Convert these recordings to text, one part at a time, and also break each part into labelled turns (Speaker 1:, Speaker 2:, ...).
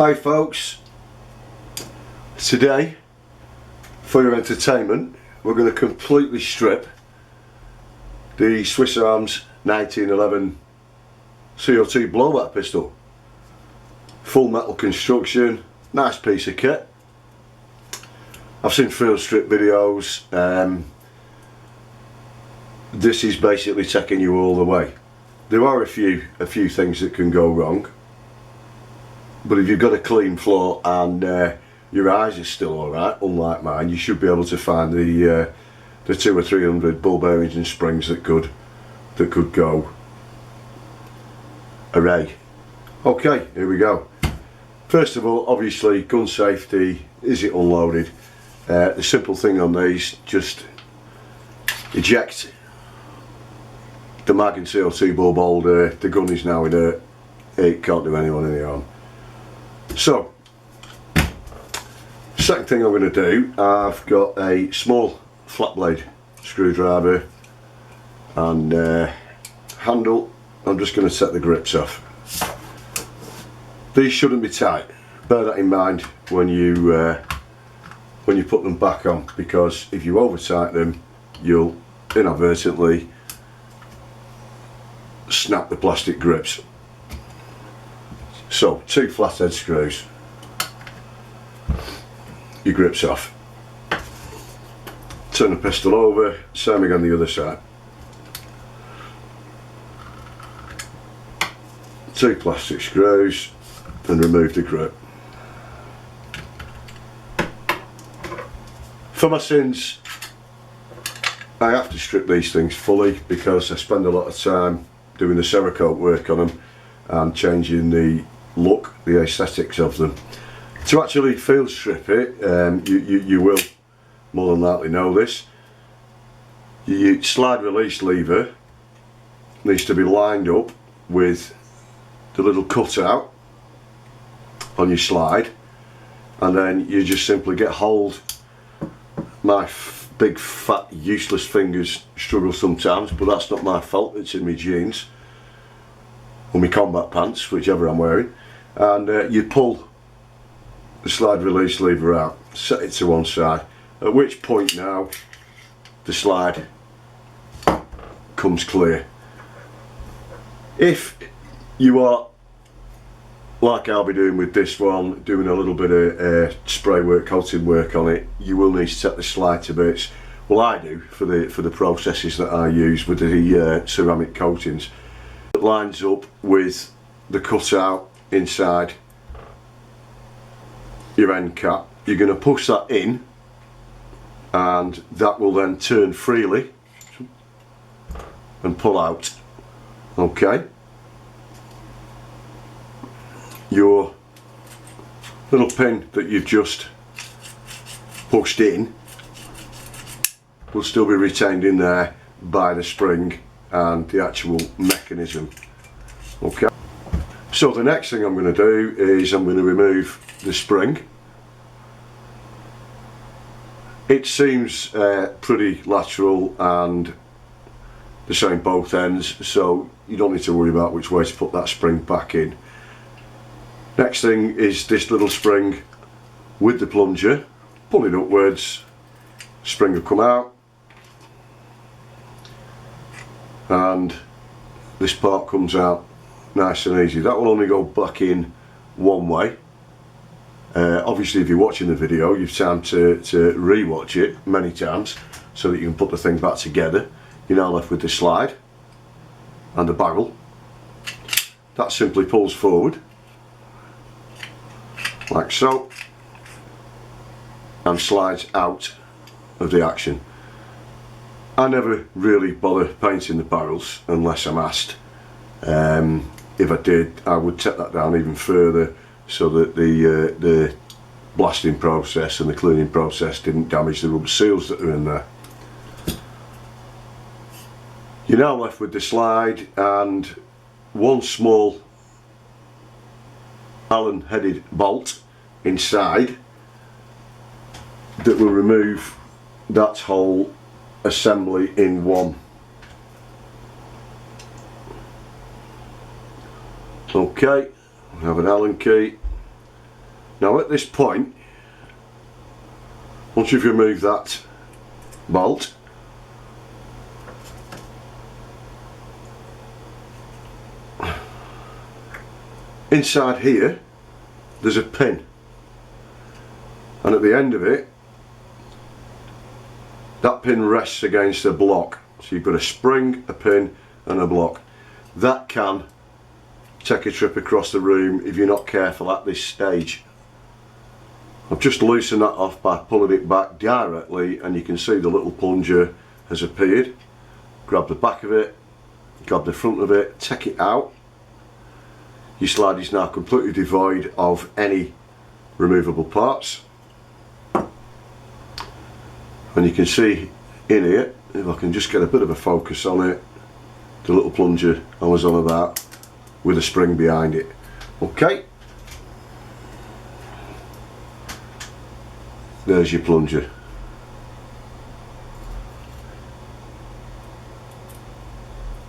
Speaker 1: Hi folks, today for your entertainment we're going to completely strip the Swiss Arms 1911 CO2 blowback pistol. Full metal construction, nice piece of kit. I've seen field strip videos. This is basically taking you all the way. There are a few things that can go wrong, but if you've got a clean floor and your eyes are still alright, unlike mine, you should be able to find the 200 or 300 ball bearings and springs that could go array. Okay, here we go. First of all, obviously gun safety. Is it unloaded? The simple thing on these, just eject the mag and CO2 bulb holder. The gun is now inert, it can't do anyone any harm. So, second thing I'm going to do, I've got a small flat blade screwdriver and handle. I'm just going to set the grips off. These shouldn't be tight. Bear that in mind when you put them back on, because if you over tighten them, you'll inadvertently snap the plastic grips. So, 2 flathead screws, your grips off. Turn the pistol over, same again the other side. 2 plastic screws and remove the grip. For my sins, I have to strip these things fully because I spend a lot of time doing the Cerakote work on them and changing the look, the aesthetics of them. To actually field strip it, you will more than likely know this. Your slide release lever needs to be lined up with the little cutout on your slide, and then you just simply get hold. My big fat useless fingers struggle sometimes, but that's not my fault, it's in my jeans or my combat pants, whichever I'm wearing, and you pull the slide release lever out, set it to one side, at which point now the slide comes clear. If you are like I'll be doing with this one, doing a little bit of spray work, coating work on it, you will need to take the slide to bits. Well, I do for the processes that I use with the ceramic coatings. It lines up with the cutout inside your end cap. You're going to push that in, and that will then turn freely and pull out. Okay. Your little pin that you've just pushed in will still be retained in there by the spring and the actual mechanism. Okay. So the next thing I'm going to do is I'm going to remove the spring. It seems pretty lateral and the same both ends, so you don't need to worry about which way to put that spring back in. Next thing is this little spring with the plunger. Pull it upwards, spring will come out, and this part comes out nice and easy. That will only go back in one way. Obviously if you're watching the video, you've time to re-watch it many times so that you can put the thing back together. You're now left with the slide and the barrel. That simply pulls forward like so and slides out of the action. I never really bother painting the barrels unless I'm asked. If I did, I would take that down even further so that the blasting process and the cleaning process didn't damage the rubber seals that are in there. You're now left with the slide and one small Allen headed bolt inside that will remove that whole assembly in one. Okay, we have an Allen key, Now at this point, once you've removed that bolt, inside here there's a pin, and at the end of it, that pin rests against a block. So you've got a spring, a pin and a block. That can take a trip across the room if you're not careful at this stage. I've just loosened that off by pulling it back directly, and you can see the little plunger has appeared. Grab the back of it, grab the front of it, take it out. Your slide is now completely devoid of any removable parts. And you can see in here, if I can just get a bit of a focus on it, the little plunger I was on about with a spring behind it. Okay, there's your plunger.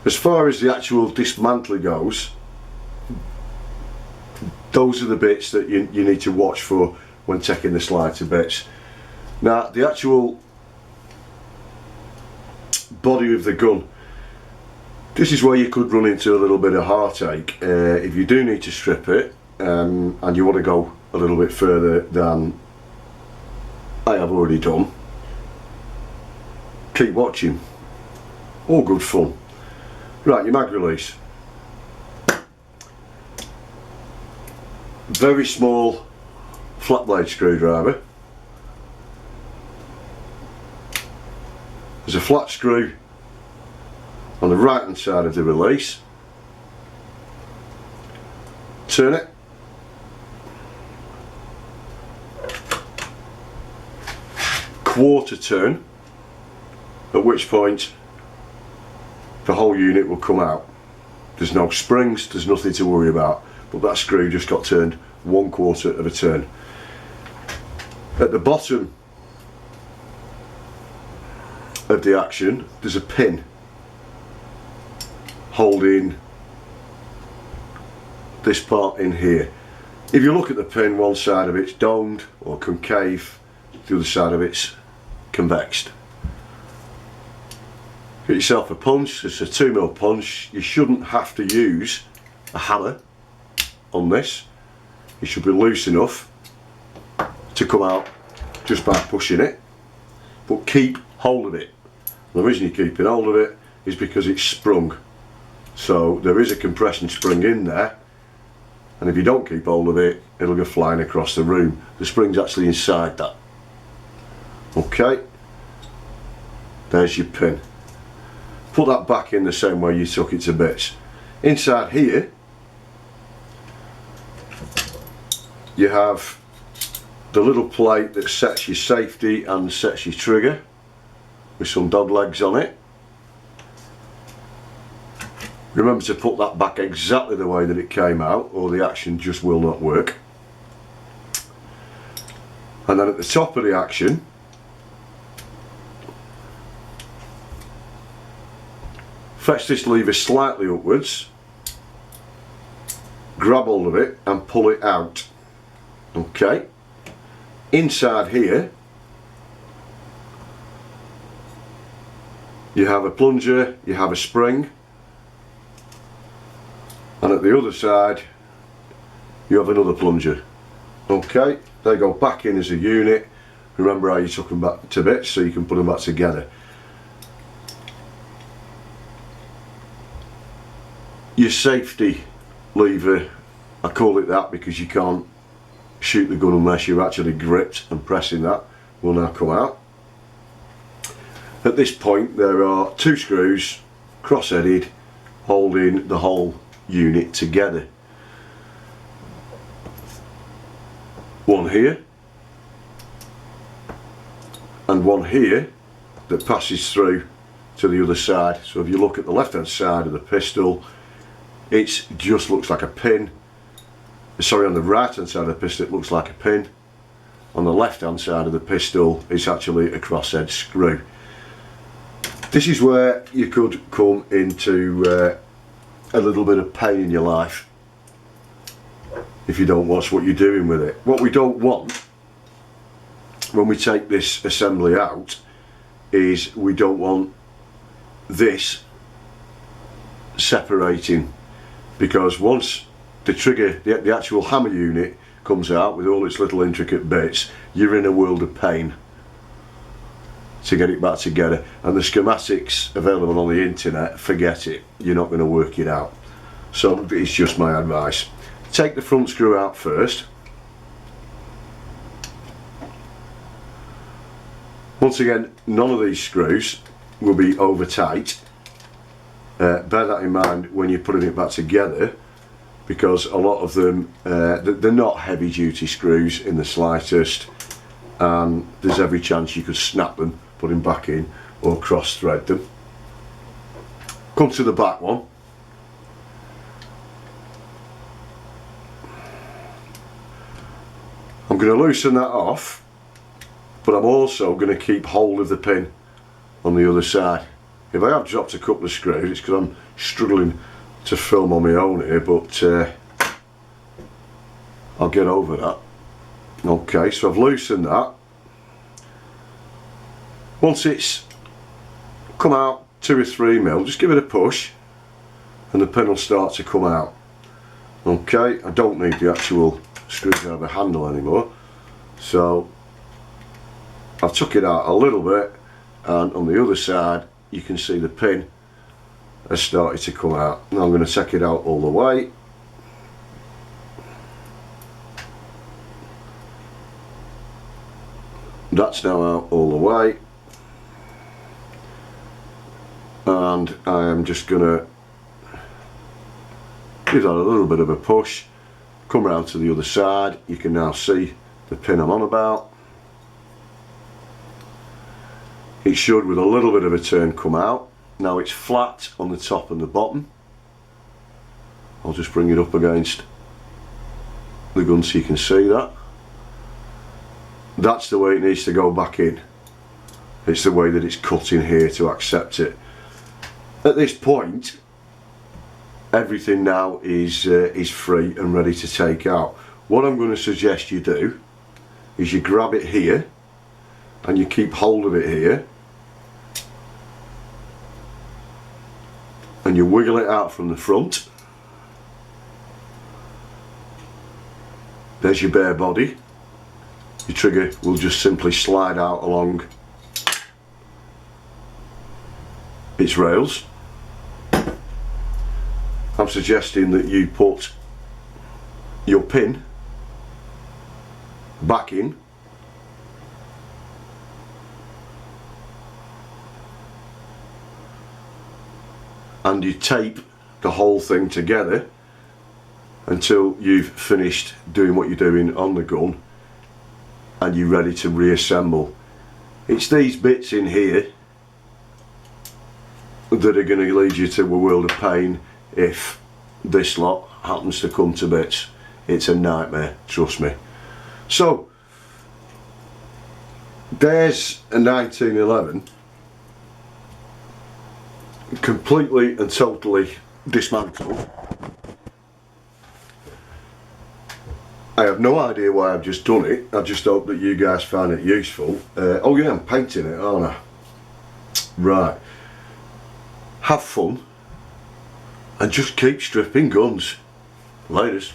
Speaker 1: As far as the actual dismantling goes, those are the bits that you need to watch for when taking the slide to bits. Now the actual body of the gun, this is where you could run into a little bit of heartache if you do need to strip it, and you want to go a little bit further than I have already done. Keep watching, all good fun. Right, your mag release, very small flat blade screwdriver. There's a flat screw on the right hand side of the release. Turn it. Quarter turn, at which point the whole unit will come out. There's no springs, there's nothing to worry about, but that screw just got turned 1/4 of a turn. At the bottom of the action there's a pin holding this part in here. If you look at the pin, one side of it's domed or concave, the other side of it's convexed. Get yourself a punch. It's a 2mm punch. You shouldn't have to use a hammer on this. It should be loose enough to come out just by pushing it, but keep hold of it. The reason you're keeping hold of it is because it's sprung, so there is a compression spring in there, and if you don't keep hold of it, it'll go flying across the room. The spring's actually inside that. Okay, there's your pin. Put that back in the same way you took it to bits. Inside here you have the little plate that sets your safety and sets your trigger with some dog legs on it. Remember to put that back exactly the way that it came out, or the action just will not work. And then at the top of the action, fetch this lever slightly upwards, grab hold of it and pull it out. Okay, inside here you have a plunger, you have a spring, and at the other side you have another plunger. Okay, they go back in as a unit. Remember how you took them back to bits, so you can put them back together. Your safety lever, I call it that because you can't shoot the gun unless you're actually gripped and pressing that, will now come out. At this point there are 2 screws cross-headed holding the whole unit together. One here and one here that passes through to the other side. So if you look at the left hand side of the pistol, it just looks like a pin. Sorry, on the right hand side of the pistol it looks like a pin. On the left hand side of the pistol it's actually a crosshead screw. This is where you could come into a little bit of pain in your life if you don't watch what you're doing with it. What we don't want when we take this assembly out is we don't want this separating, because once the trigger, the actual hammer unit comes out with all its little intricate bits, you're in a world of pain to get it back together. And the schematics available on the internet, forget it, you're not going to work it out. So it's just my advice. Take the front screw out first. Once again, none of these screws will be over tight. Bear that in mind when you're putting it back together, because a lot of them, they're not heavy duty screws in the slightest, and there's every chance you could snap them, put them back in, or cross thread them. Come to the back one. I'm going to loosen that off, but I'm also going to keep hold of the pin on the other side. If I have dropped a couple of screws, it's because I'm struggling to film on my own here, but I'll get over that. Okay, so I've loosened that. Once it's come out 2 or 3 mil, just give it a push and the pin will start to come out. Okay, I don't need the actual screwdriver handle anymore, so I've took it out a little bit, and on the other side you can see the pin has started to come out. Now I'm going to take it out all the way. That's now out all the way, and I am just going to give that a little bit of a push, come round to the other side. You can now see the pin I'm on about. It should, with a little bit of a turn, come out. Now it's flat on the top and the bottom. I'll just bring it up against the gun so you can see that. That's the way it needs to go back in. It's the way that it's cut in here to accept it. At this point, everything now is free and ready to take out. What I'm going to suggest you do is you grab it here and you keep hold of it here, and you wiggle it out from the front. There's your bare body. Your trigger will just simply slide out along its rails. I'm suggesting that you put your pin back in, and you tape the whole thing together until you've finished doing what you're doing on the gun and you're ready to reassemble. It's these bits in here that are going to lead you to a world of pain if this lot happens to come to bits. It's a nightmare, trust me. So there's a 1911 completely and totally dismantled. I have no idea why I've just done it. I just hope that you guys find it useful. Oh yeah, I'm painting it, aren't I? Right. Have fun and just keep stripping guns. Laters.